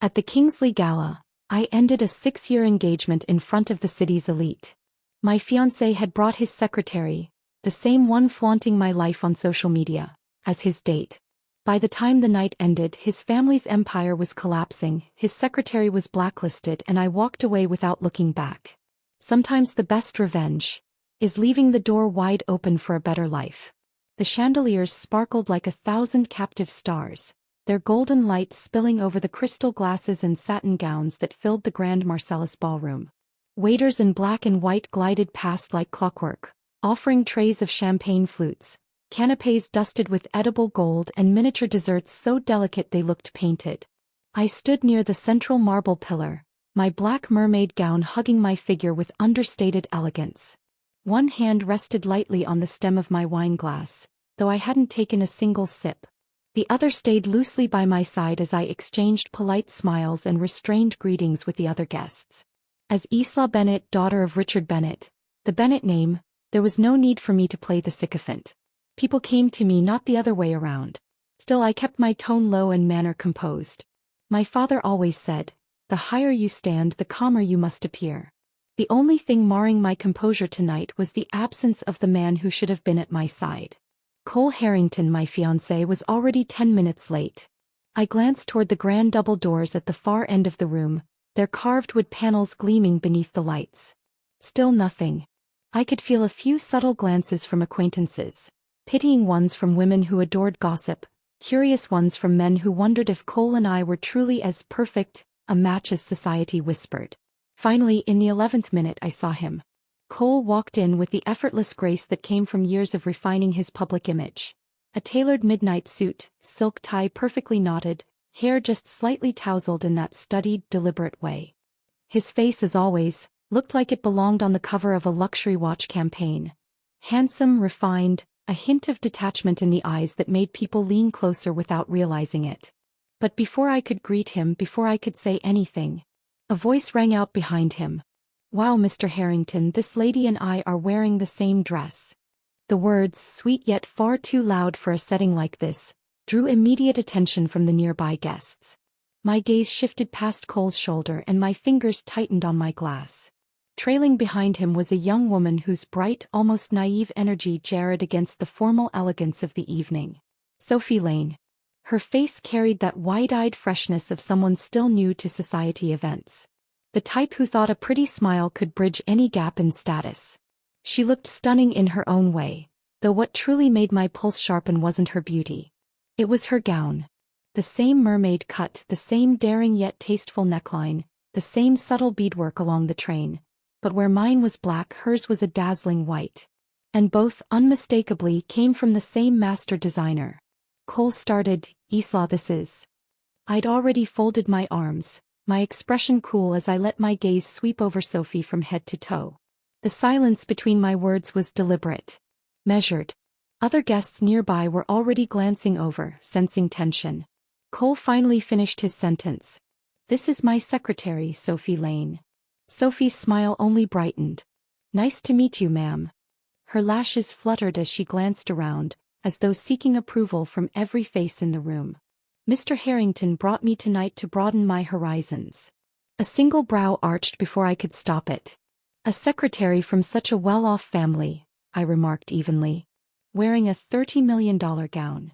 At the Kingsley Gala, I ended a 6-year engagement in front of the city's elite. My fiancé had brought his secretary, the same one flaunting my life on social media, as his date. By the time the night ended, his family's empire was collapsing, his secretary was blacklisted, and I walked away without looking back. Sometimes the best revenge is leaving the door wide open for a better life. The chandeliers sparkled like 1,000 captive stars, their golden light spilling over the crystal glasses and satin gowns that filled the grand Marcellus ballroom. Waiters in black and white glided past like clockwork, offering trays of champagne flutes, canapés dusted with edible gold, and miniature desserts so delicate they looked painted. I stood near the central marble pillar, my black mermaid gown hugging my figure with understated elegance. One hand rested lightly on the stem of my wine glass, though I hadn't taken a single sip. The other stayed loosely by my side as I exchanged polite smiles and restrained greetings with the other guests. As Isla Bennett, daughter of Richard Bennett, the Bennett name, there was no need for me to play the sycophant. People came to me, not the other way around. Still, I kept my tone low and manner composed. My father always said, "The higher you stand, the calmer you must appear." The only thing marring my composure tonight was the absence of the man who should have been at my side. Cole Harrington, my fiancé, was already 10 minutes late. I glanced toward the grand double doors at the far end of the room, their carved wood panels gleaming beneath the lights. Still nothing. I could feel a few subtle glances from acquaintances, pitying ones from women who adored gossip, curious ones from men who wondered if Cole and I were truly as perfect a match as society whispered. Finally, in the 11th minute, I saw him. Cole walked in with the effortless grace that came from years of refining his public image. A tailored midnight suit, silk tie perfectly knotted, hair just slightly tousled in that studied, deliberate way. His face, as always, looked like it belonged on the cover of a luxury watch campaign. Handsome, refined, a hint of detachment in the eyes that made people lean closer without realizing it. But before I could greet him, before I could say anything, a voice rang out behind him. "Wow, Mr. Harrington, this lady and I are wearing the same dress." The words, sweet yet far too loud for a setting like this, drew immediate attention from the nearby guests. My gaze shifted past Cole's shoulder and my fingers tightened on my glass. Trailing behind him was a young woman whose bright, almost naive energy jarred against the formal elegance of the evening. Sophie Lane. Her face carried that wide-eyed freshness of someone still new to society events. The type who thought a pretty smile could bridge any gap in status. She looked stunning in her own way, though what truly made my pulse sharpen wasn't her beauty. It was her gown. The same mermaid cut, the same daring yet tasteful neckline, the same subtle beadwork along the train, but where mine was black, hers was a dazzling white. And both, unmistakably, came from the same master designer. Cole started, "Isla, this is..." I'd already folded my arms, my expression cool as I let my gaze sweep over Sophie from head to toe. The silence between my words was deliberate, measured. Other guests nearby were already glancing over, sensing tension. Cole finally finished his sentence. "This is my secretary, Sophie Lane." Sophie's smile only brightened. "Nice to meet you, ma'am." Her lashes fluttered as she glanced around, as though seeking approval from every face in the room. "Mr. Harrington brought me tonight to broaden my horizons." A single brow arched before I could stop it. "A secretary from such a well-off family," I remarked evenly, "wearing a $30 million gown."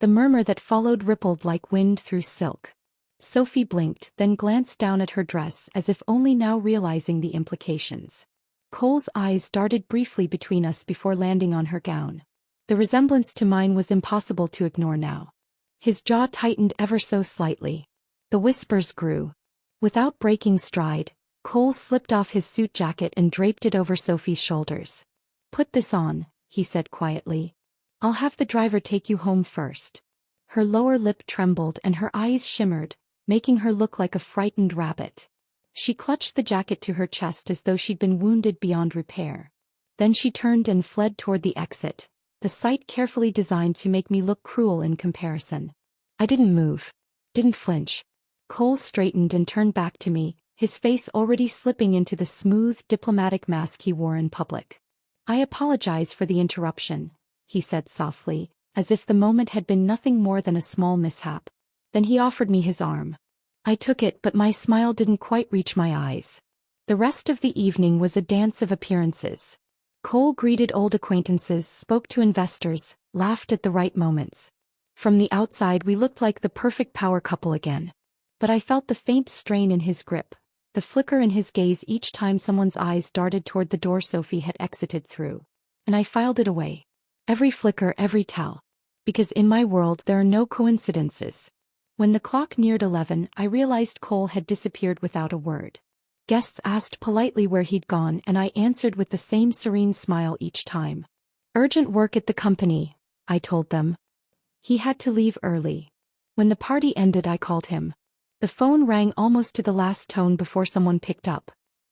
The murmur that followed rippled like wind through silk. Sophie blinked, then glanced down at her dress as if only now realizing the implications. Cole's eyes darted briefly between us before landing on her gown. The resemblance to mine was impossible to ignore now. His jaw tightened ever so slightly. The whispers grew. Without breaking stride, Cole slipped off his suit jacket and draped it over Sophie's shoulders. "Put this on," he said quietly. "I'll have the driver take you home first." Her lower lip trembled and her eyes shimmered, making her look like a frightened rabbit. She clutched the jacket to her chest as though she'd been wounded beyond repair. Then she turned and fled toward the exit, the sight carefully designed to make me look cruel in comparison. I didn't move. Didn't flinch. Cole straightened and turned back to me, his face already slipping into the smooth, diplomatic mask he wore in public. "I apologize for the interruption," he said softly, as if the moment had been nothing more than a small mishap. Then he offered me his arm. I took it, but my smile didn't quite reach my eyes. The rest of the evening was a dance of appearances. Cole greeted old acquaintances, spoke to investors, laughed at the right moments. From the outside we looked like the perfect power couple again. But I felt the faint strain in his grip, the flicker in his gaze each time someone's eyes darted toward the door Sophie had exited through. And I filed it away. Every flicker, every tell. Because in my world there are no coincidences. When the clock neared 11, I realized Cole had disappeared without a word. Guests asked politely where he'd gone, and I answered with the same serene smile each time. Urgent work at the company, I told them. He had to leave early. When the party ended, I called him. The phone rang almost to the last tone before someone picked up.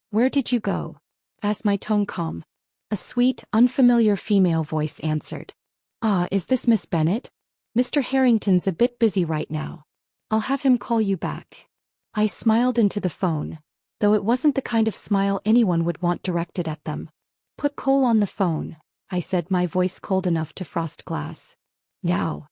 Where did you go? Asked my tone calm. A sweet, unfamiliar female voice answered. Ah, is this Miss Bennet? Mr. Harrington's a bit busy right now. I'll have him call you back. I smiled into the phone, though it wasn't the kind of smile anyone would want directed at them. Put Cole on the phone, I said, my voice cold enough to frost glass. Now.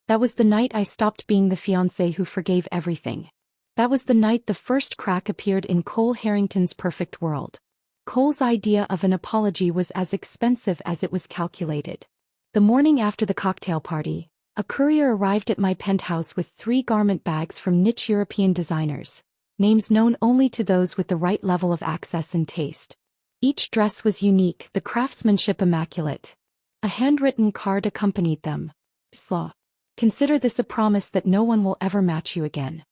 That was the night I stopped being the fiancé who forgave everything. That was the night the first crack appeared in Cole Harrington's perfect world. Cole's idea of an apology was as expensive as it was calculated. The morning after the cocktail party, a courier arrived at my penthouse with 3 garment bags from niche European designers, names known only to those with the right level of access and taste. Each dress was unique, the craftsmanship immaculate. A handwritten card accompanied them. Slaw. Consider this a promise that no one will ever match you again.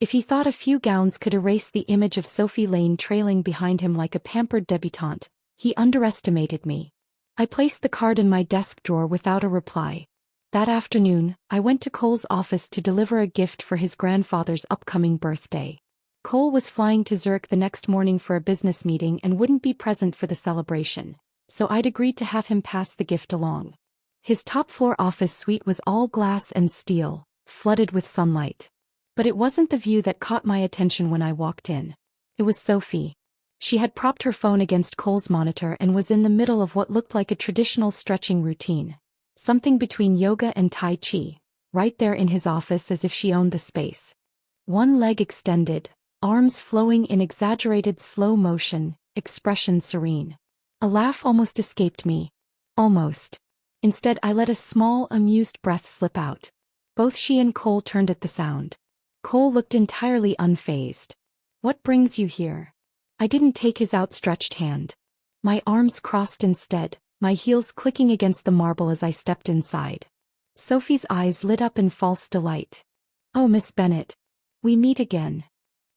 If he thought a few gowns could erase the image of Sophie Lane trailing behind him like a pampered debutante, he underestimated me. I placed the card in my desk drawer without a reply. That afternoon, I went to Cole's office to deliver a gift for his grandfather's upcoming birthday. Cole was flying to Zurich the next morning for a business meeting and wouldn't be present for the celebration, so I'd agreed to have him pass the gift along. His top-floor office suite was all glass and steel, flooded with sunlight. But it wasn't the view that caught my attention when I walked in. It was Sophie. She had propped her phone against Cole's monitor and was in the middle of what looked like a traditional stretching routine. Something between yoga and Tai Chi, right there in his office as if she owned the space. One leg extended, arms flowing in exaggerated slow motion, expression serene. A laugh almost escaped me. Almost. Instead, I let a small, amused breath slip out. Both she and Cole turned at the sound. Cole looked entirely unfazed. What brings you here? I didn't take his outstretched hand. My arms crossed instead, my heels clicking against the marble as I stepped inside. Sophie's eyes lit up in false delight. Oh, Miss Bennet. We meet again.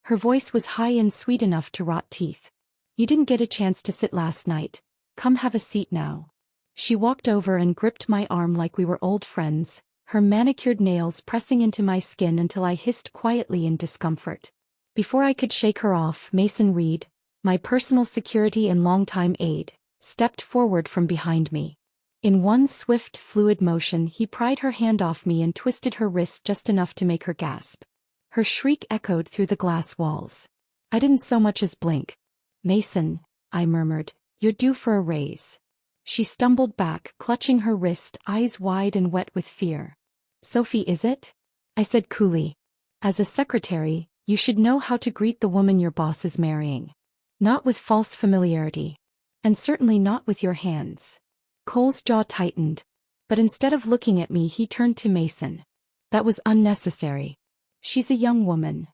Her voice was high and sweet enough to rot teeth. You didn't get a chance to sit last night. Come have a seat now. She walked over and gripped my arm like we were old friends, her manicured nails pressing into my skin until I hissed quietly in discomfort. Before I could shake her off, Mason Reed, my personal security and longtime aide, stepped forward from behind me. In one swift, fluid motion, he pried her hand off me and twisted her wrist just enough to make her gasp. Her shriek echoed through the glass walls. I didn't so much as blink. Mason, I murmured, you're due for a raise. She stumbled back, clutching her wrist, eyes wide and wet with fear. Sophie, is it? I said coolly. As a secretary, you should know how to greet the woman your boss is marrying. Not with false familiarity. And certainly not with your hands. Cole's jaw tightened. But instead of looking at me, he turned to Mason. That was unnecessary. She's a young woman.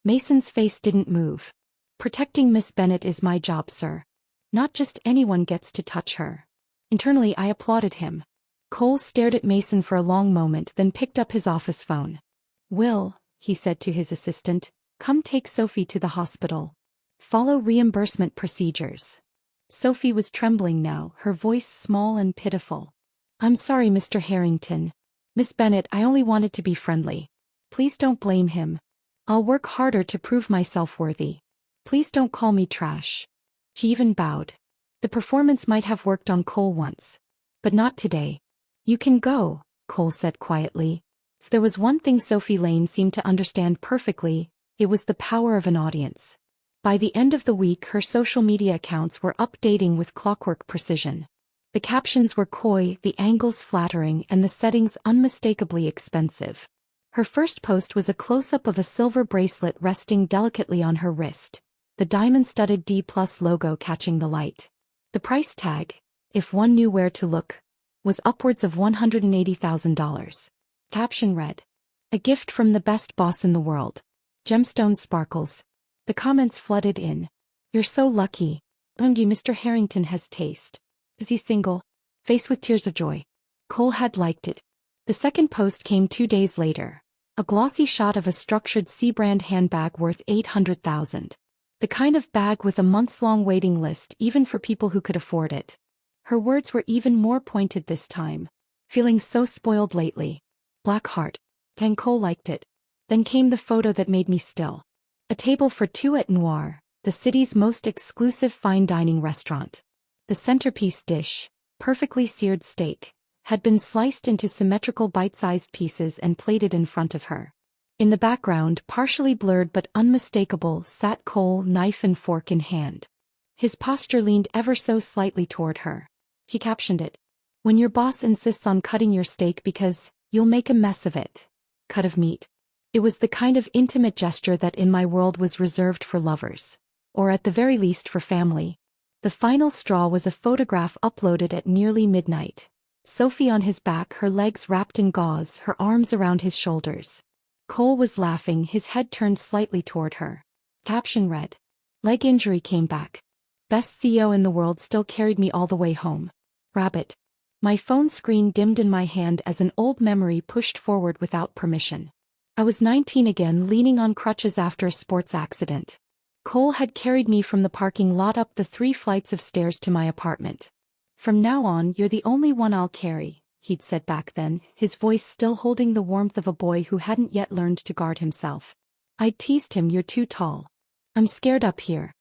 Mason's face didn't move. Protecting Miss Bennet is my job, sir. Not just anyone gets to touch her. Internally, I applauded him. Cole stared at Mason for a long moment, then picked up his office phone. Will, he said to his assistant, come take Sophie to the hospital. Follow reimbursement procedures. Sophie was trembling now, her voice small and pitiful. I'm sorry, Mr. Harrington. Miss Bennet, I only wanted to be friendly. Please don't blame him. I'll work harder to prove myself worthy. Please don't call me trash. She even bowed. The performance might have worked on Cole once. But not today. You can go, Cole said quietly. If there was one thing Sophie Lane seemed to understand perfectly, it was the power of an audience. By the end of the week, her social media accounts were updating with clockwork precision. The captions were coy, the angles flattering, and the settings unmistakably expensive. Her first post was a close-up of a silver bracelet resting delicately on her wrist, the diamond-studded D+ logo catching the light. The price tag, if one knew where to look, was upwards of $180,000. Caption read, "A gift from the best boss in the world. Gemstones sparkles." The comments flooded in. "You're so lucky. Mr. Harrington has taste. Is he single?" Face with tears of joy. Cole had liked it. The second post came 2 days later. A glossy shot of a structured C-brand handbag worth $800,000. The kind of bag with a months-long waiting list even for people who could afford it. Her words were even more pointed this time. "Feeling so spoiled lately. Black heart." And Cole liked it. Then came the photo that made me still. A table for two at Noir, the city's most exclusive fine dining restaurant. The centerpiece dish, perfectly seared steak, had been sliced into symmetrical bite-sized pieces and plated in front of her. In the background, partially blurred but unmistakable, sat Cole, knife and fork in hand. His posture leaned ever so slightly toward her. He captioned it, "When your boss insists on cutting your steak because you'll make a mess of it. Cut of meat." It was the kind of intimate gesture that in my world was reserved for lovers. Or at the very least for family. The final straw was a photograph uploaded at nearly midnight. Sophie on his back, her legs wrapped in gauze, her arms around his shoulders. Cole was laughing, his head turned slightly toward her. Caption read, "Leg injury came back. Best CEO in the world still carried me all the way home. Rabbit." My phone screen dimmed in my hand as an old memory pushed forward without permission. I was 19 again, leaning on crutches after a sports accident. Cole had carried me from the parking lot up the 3 flights of stairs to my apartment. "From now on, you're the only one I'll carry," he'd said back then, his voice still holding the warmth of a boy who hadn't yet learned to guard himself. I'd teased him, "You're too tall. I'm scared up here."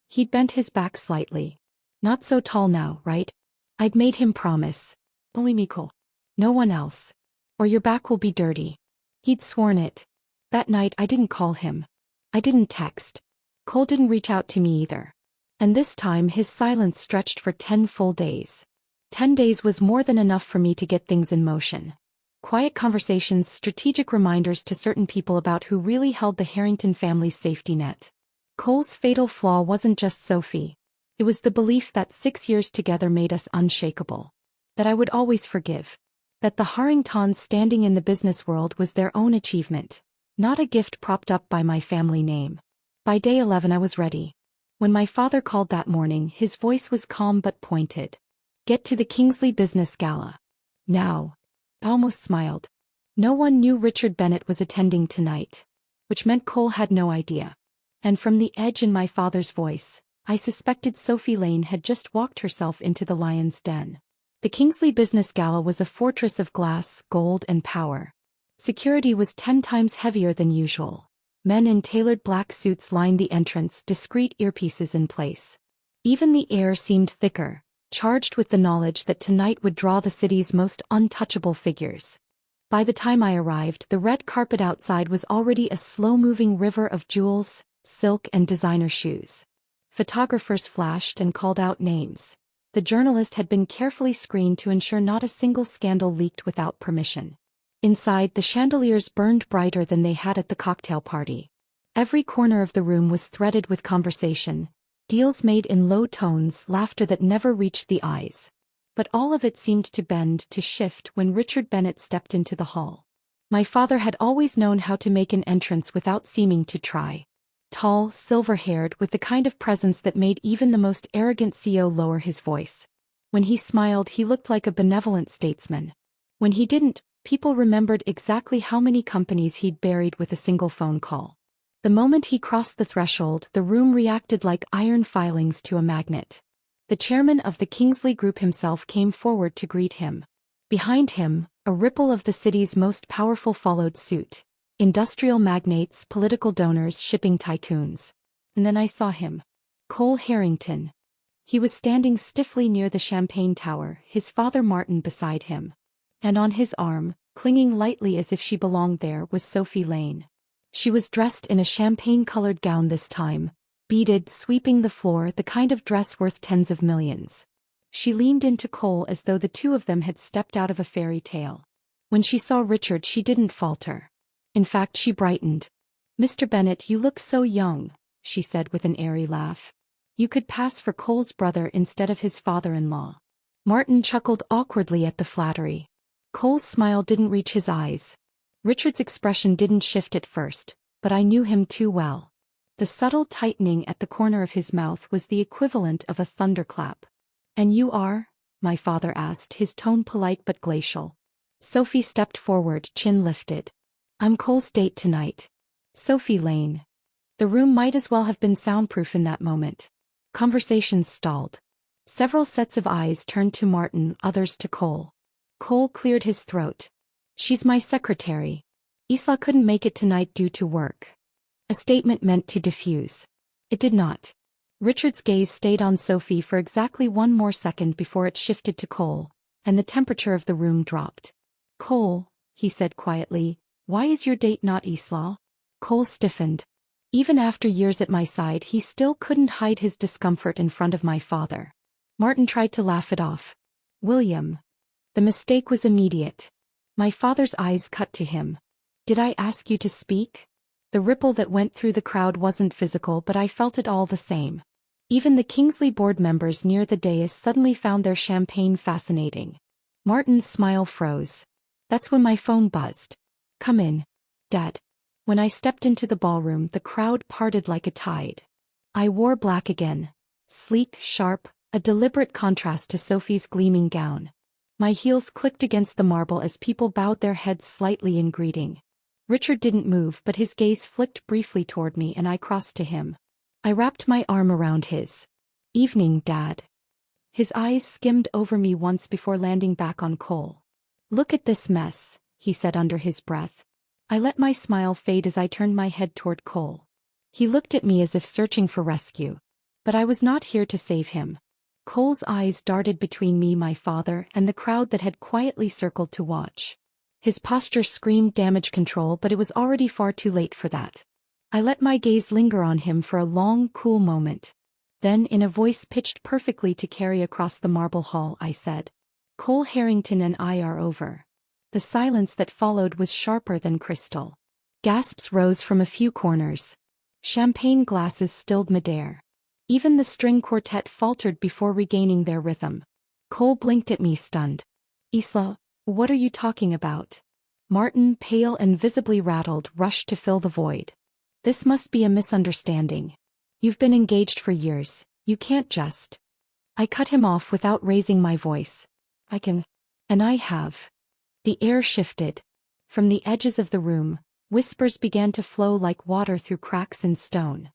He'd bent his back slightly. "Not so tall now, right?" I'd made him promise. "Only me, Cole. No one else. Or your back will be dirty." He'd sworn it. That night I didn't call him. I didn't text. Cole didn't reach out to me either. And this time his silence stretched for 10 full days. 10 days was more than enough for me to get things in motion. Quiet conversations, strategic reminders to certain people about who really held the Harrington family's safety net. Cole's fatal flaw wasn't just Sophie. It was the belief that 6 years together made us unshakable. That I would always forgive. That the Harringtons standing in the business world was their own achievement, not a gift propped up by my family name. By day 11 I was ready. When my father called that morning, his voice was calm but pointed. "Get to the Kingsley Business Gala. Now." I almost smiled. No one knew Richard Bennett was attending tonight. Which meant Cole had no idea. And from the edge in my father's voice, I suspected Sophie Lane had just walked herself into the lion's den. The Kingsley Business Gala was a fortress of glass, gold and power. Security was 10 times heavier than usual. Men in tailored black suits lined the entrance, discreet earpieces in place. Even the air seemed thicker, charged with the knowledge that tonight would draw the city's most untouchable figures. By the time I arrived, the red carpet outside was already a slow-moving river of jewels, silk and designer shoes. Photographers flashed and called out names. The journalist had been carefully screened to ensure not a single scandal leaked without permission. Inside, the chandeliers burned brighter than they had at the cocktail party. Every corner of the room was threaded with conversation, deals made in low tones, laughter that never reached the eyes. But all of it seemed to bend, to shift when Richard Bennett stepped into the hall. My father had always known how to make an entrance without seeming to try. Tall, silver-haired, with the kind of presence that made even the most arrogant CEO lower his voice. When he smiled, he looked like a benevolent statesman. When he didn't, people remembered exactly how many companies he'd buried with a single phone call. The moment he crossed the threshold, the room reacted like iron filings to a magnet. The chairman of the Kingsley Group himself came forward to greet him. Behind him, a ripple of the city's most powerful followed suit. Industrial magnates, political donors, shipping tycoons. And then I saw him. Cole Harrington. He was standing stiffly near the champagne tower, his father Martin beside him. And on his arm, clinging lightly as if she belonged there, was Sophie Lane. She was dressed in a champagne-colored gown this time, beaded, sweeping the floor, the kind of dress worth tens of millions. She leaned into Cole as though the two of them had stepped out of a fairy tale. When she saw Richard, she didn't falter. In fact, she brightened. "Mr. Bennet, you look so young," she said with an airy laugh. "You could pass for Cole's brother instead of his father-in-law." Martin chuckled awkwardly at the flattery. Cole's smile didn't reach his eyes. Richard's expression didn't shift at first, but I knew him too well. The subtle tightening at the corner of his mouth was the equivalent of a thunderclap. "And you are?" my father asked, his tone polite but glacial. Sophie stepped forward, chin lifted. "I'm Cole's date tonight. Sophie Lane." The room might as well have been soundproof in that moment. Conversations stalled. Several sets of eyes turned to Martin, others to Cole. Cole cleared his throat. "She's my secretary. Isla couldn't make it tonight due to work." A statement meant to diffuse. It did not. Richard's gaze stayed on Sophie for exactly one more second before it shifted to Cole, and the temperature of the room dropped. "Cole," he said quietly, "why is your date not Isla?" Cole stiffened. Even after years at my side, he still couldn't hide his discomfort in front of my father. Martin tried to laugh it off. "William." The mistake was immediate. My father's eyes cut to him. "Did I ask you to speak?" The ripple that went through the crowd wasn't physical, but I felt it all the same. Even the Kingsley board members near the dais suddenly found their champagne fascinating. Martin's smile froze. That's when my phone buzzed. "Come in, Dad." When I stepped into the ballroom, the crowd parted like a tide. I wore black again. Sleek, sharp, a deliberate contrast to Sophie's gleaming gown. My heels clicked against the marble as people bowed their heads slightly in greeting. Richard didn't move, but his gaze flicked briefly toward me and I crossed to him. I wrapped my arm around his. "Evening, Dad." His eyes skimmed over me once before landing back on Cole. "Look at this mess," he said under his breath. I let my smile fade as I turned my head toward Cole. He looked at me as if searching for rescue. But I was not here to save him. Cole's eyes darted between me, my father, and the crowd that had quietly circled to watch. His posture screamed damage control, but it was already far too late for that. I let my gaze linger on him for a long, cool moment. Then, in a voice pitched perfectly to carry across the marble hall, I said, "Cole Harrington and I are over." The silence that followed was sharper than crystal. Gasps rose from a few corners. Champagne glasses stilled midair. Even the string quartet faltered before regaining their rhythm. Cole blinked at me, stunned. "Isla, what are you talking about?" Martin, pale and visibly rattled, rushed to fill the void. "This must be a misunderstanding. You've been engaged for years. You can't just..." I cut him off without raising my voice. "I can. And I have." The air shifted. From the edges of the room, whispers began to flow like water through cracks in stone.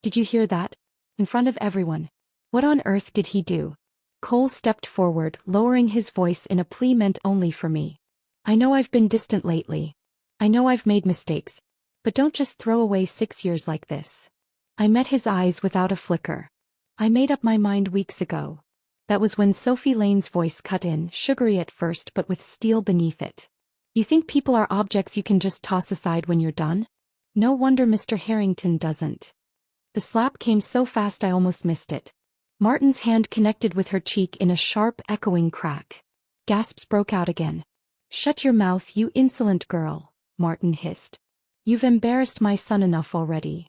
"Did you hear that? In front of everyone. What on earth did he do?" Cole stepped forward, lowering his voice in a plea meant only for me. "I know I've been distant lately. I know I've made mistakes. But don't just throw away 6 years like this." I met his eyes without a flicker. "I made up my mind weeks ago." That was when Sophie Lane's voice cut in, sugary at first but with steel beneath it. "You think people are objects you can just toss aside when you're done? No wonder Mr. Harrington doesn't." The slap came so fast I almost missed it. Martin's hand connected with her cheek in a sharp, echoing crack. Gasps broke out again. "Shut your mouth, you insolent girl," Martin hissed. "You've embarrassed my son enough already."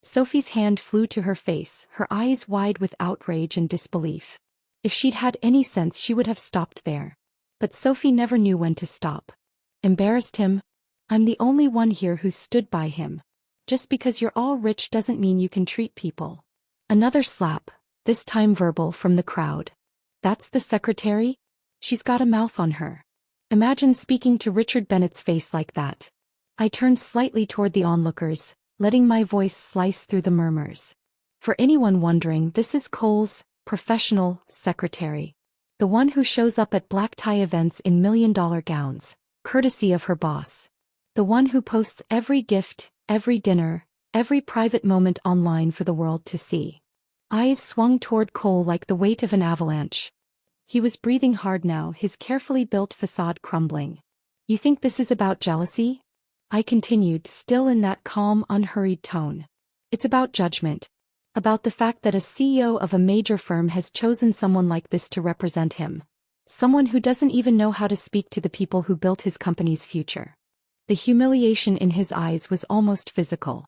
Sophie's hand flew to her face, her eyes wide with outrage and disbelief. If she'd had any sense, she would have stopped there. But Sophie never knew when to stop. "Embarrassed him? I'm the only one here who's stood by him. Just because you're all rich doesn't mean you can treat people." Another slap, this time verbal, from the crowd. "That's the secretary? She's got a mouth on her." Imagine speaking to Richard Bennet's face like that. I turned slightly toward the onlookers, letting my voice slice through the murmurs. "For anyone wondering, this is Cole's professional secretary. The one who shows up at black tie events in million-dollar gowns, courtesy of her boss. The one who posts every gift, every dinner, every private moment online for the world to see." Eyes swung toward Cole like the weight of an avalanche. He was breathing hard now, his carefully built facade crumbling. "You think this is about jealousy?" I continued, still in that calm, unhurried tone. "It's about judgment. About the fact that a CEO of a major firm has chosen someone like this to represent him. Someone who doesn't even know how to speak to the people who built his company's future." The humiliation in his eyes was almost physical.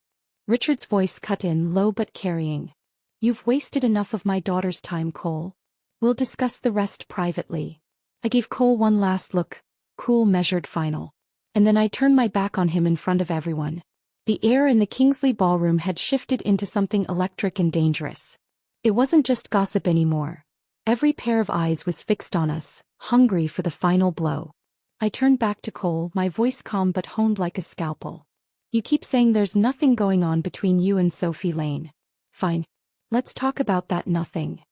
Richard's voice cut in, low but carrying. "You've wasted enough of my daughter's time, Cole. We'll discuss the rest privately." I gave Cole one last look, cool, measured, final. And then I turned my back on him in front of everyone. The air in the Kingsley ballroom had shifted into something electric and dangerous. It wasn't just gossip anymore. Every pair of eyes was fixed on us, hungry for the final blow. I turned back to Cole, my voice calm but honed like a scalpel. "You keep saying there's nothing going on between you and Sophie Lane. Fine. Let's talk about that nothing."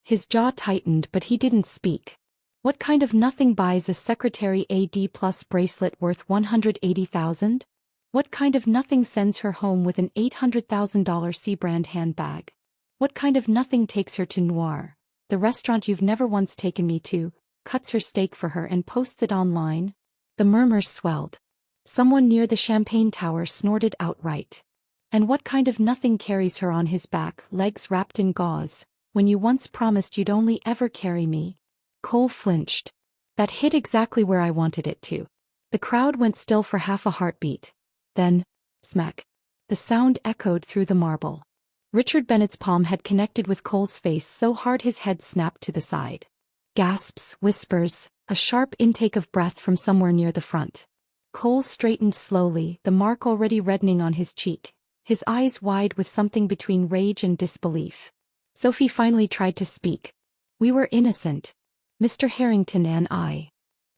His jaw tightened, but he didn't speak. What kind of nothing buys a Secretary AD Plus bracelet worth $180,000? What kind of nothing sends her home with an $800,000 C-brand handbag? What kind of nothing takes her to Noir, the restaurant you've never once taken me to, cuts her steak for her and posts it online? The murmurs swelled. Someone near the champagne tower snorted outright. "And what kind of nothing carries her on his back, legs wrapped in gauze, when you once promised you'd only ever carry me?" Cole flinched. That hit exactly where I wanted it to. The crowd went still for half a heartbeat. Then, smack. The sound echoed through the marble. Richard Bennett's palm had connected with Cole's face so hard his head snapped to the side. Gasps, whispers, a sharp intake of breath from somewhere near the front. Cole straightened slowly, the mark already reddening on his cheek, his eyes wide with something between rage and disbelief. Sophie finally tried to speak. "We were innocent. Mr. Harrington and I."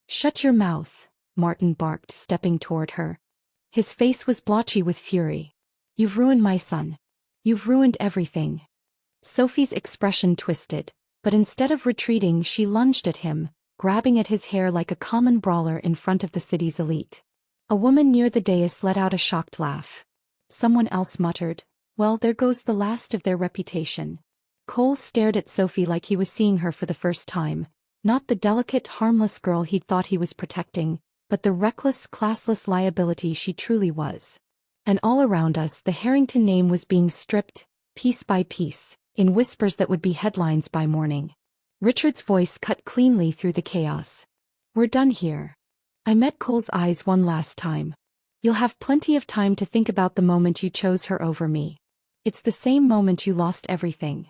"Shut your mouth," Martin barked, stepping toward her. His face was blotchy with fury. "You've ruined my son. You've ruined everything." Sophie's expression twisted, but instead of retreating she lunged at him, grabbing at his hair like a common brawler in front of the city's elite. A woman near the dais let out a shocked laugh. Someone else muttered, "Well, there goes the last of their reputation." Cole stared at Sophie like he was seeing her for the first time, not the delicate, harmless girl he'd thought he was protecting, but the reckless, classless liability she truly was. And all around us the Harrington name was being stripped, piece by piece, in whispers that would be headlines by morning. Richard's voice cut cleanly through the chaos. "We're done here." I met Cole's eyes one last time. "You'll have plenty of time to think about the moment you chose her over me. It's the same moment you lost everything."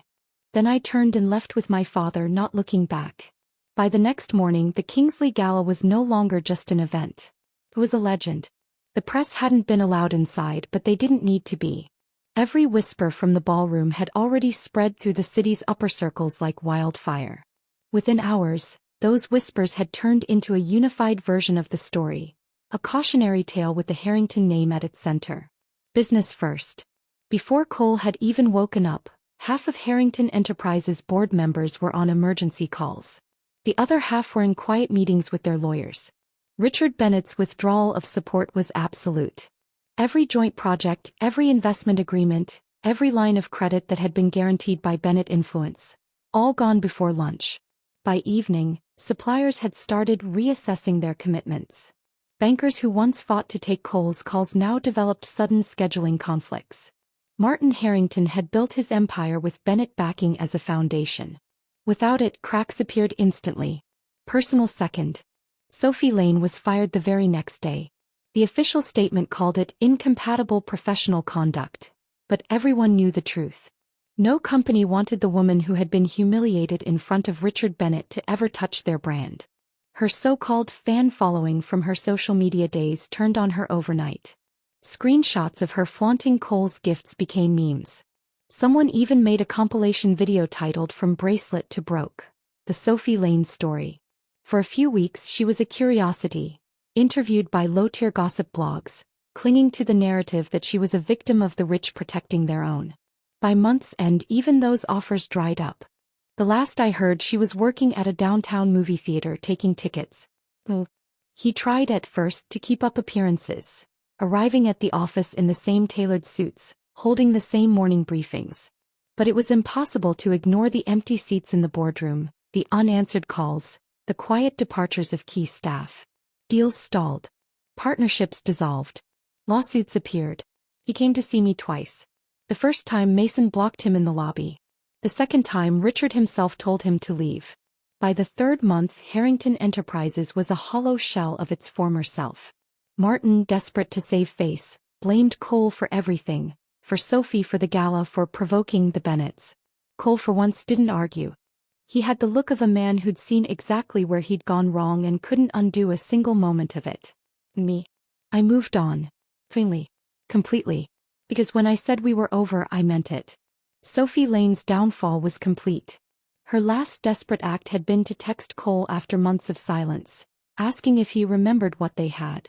Then I turned and left with my father, not looking back. By the next morning the Kingsley Gala was no longer just an event. It was a legend. The press hadn't been allowed inside, but they didn't need to be. Every whisper from the ballroom had already spread through the city's upper circles like wildfire. Within hours, those whispers had turned into a unified version of the story, a cautionary tale with the Harrington name at its center. Business first. Before Cole had even woken up, half of Harrington Enterprises board members were on emergency calls. The other half were in quiet meetings with their lawyers. Richard Bennett's withdrawal of support was absolute. Every joint project, every investment agreement, every line of credit that had been guaranteed by Bennett Influence, all gone before lunch. By evening, suppliers had started reassessing their commitments. Bankers who once fought to take Cole's calls now developed sudden scheduling conflicts. Martin Harrington had built his empire with Bennett backing as a foundation. Without it, cracks appeared instantly. Personal second. Sophie Lane was fired the very next day. The official statement called it incompatible professional conduct, but everyone knew the truth. No company wanted the woman who had been humiliated in front of Richard Bennett to ever touch their brand. Her so-called fan following from her social media days turned on her overnight. Screenshots of her flaunting Cole's gifts became memes. Someone even made a compilation video titled From Bracelet to Broke, the Sophie Lane story. For a few weeks she was a curiosity, interviewed by low-tier gossip blogs, clinging to the narrative that she was a victim of the rich protecting their own. By month's end even those offers dried up. The last I heard, she was working at a downtown movie theater taking tickets. He tried at first to keep up appearances, arriving at the office in the same tailored suits, holding the same morning briefings. But it was impossible to ignore the empty seats in the boardroom, the unanswered calls, the quiet departures of key staff. Deals stalled. Partnerships dissolved. Lawsuits appeared. He came to see me twice. The first time Mason blocked him in the lobby. The second time Richard himself told him to leave. By the third month Harrington Enterprises was a hollow shell of its former self. Martin, desperate to save face, blamed Cole for everything, for Sophie for the gala for provoking the Bennets. Cole for once didn't argue. He had the look of a man who'd seen exactly where he'd gone wrong and couldn't undo a single moment of it. Me. I moved on. Finally. Completely. Because when I said we were over, I meant it. Sophie Lane's downfall was complete. Her last desperate act had been to text Cole after months of silence, asking if he remembered what they had.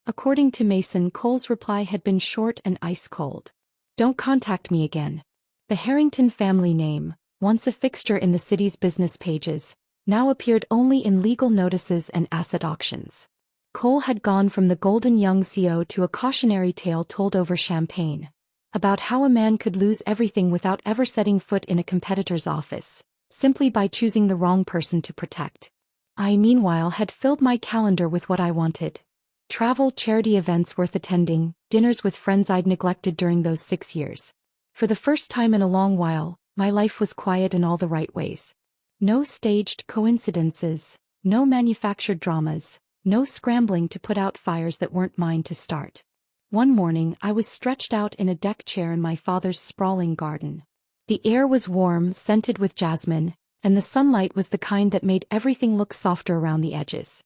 According to Mason, Cole's reply had been short and ice-cold. Don't contact me again. The Harrington family name, once a fixture in the city's business pages, now appeared only in legal notices and asset auctions. Cole had gone from the golden young CEO to a cautionary tale told over champagne, about how a man could lose everything without ever setting foot in a competitor's office, simply by choosing the wrong person to protect. I, meanwhile, had filled my calendar with what I wanted. Travel, charity events worth attending, dinners with friends I'd neglected during those 6 years. For the first time in a long while, my life was quiet in all the right ways. No staged coincidences, no manufactured dramas, no scrambling to put out fires that weren't mine to start. One morning I was stretched out in a deck chair in my father's sprawling garden. The air was warm, scented with jasmine, and the sunlight was the kind that made everything look softer around the edges.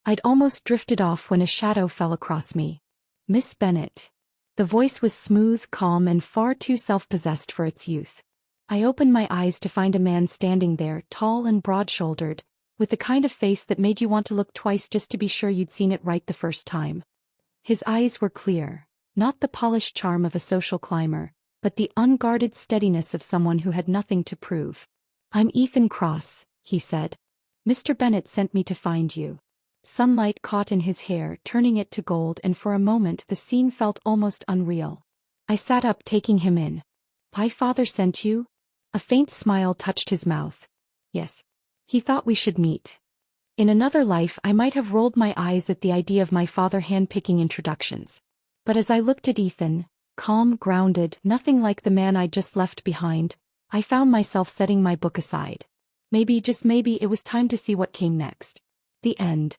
I'd almost drifted off when a shadow fell across me. Miss Bennet. The voice was smooth, calm, and far too self-possessed for its youth. I opened my eyes to find a man standing there, tall and broad-shouldered, with the kind of face that made you want to look twice just to be sure you'd seen it right the first time. His eyes were clear, not the polished charm of a social climber, but the unguarded steadiness of someone who had nothing to prove. I'm Ethan Cross, he said. Mr. Bennet sent me to find you. Sunlight caught in his hair, turning it to gold, and for a moment the scene felt almost unreal. I sat up, taking him in. My father sent you? A faint smile touched his mouth. Yes. He thought we should meet. In another life I might have rolled my eyes at the idea of my father hand-picking introductions. But as I looked at Ethan, calm, grounded, nothing like the man I'd just left behind, I found myself setting my book aside. Maybe, just maybe, it was time to see what came next. The end.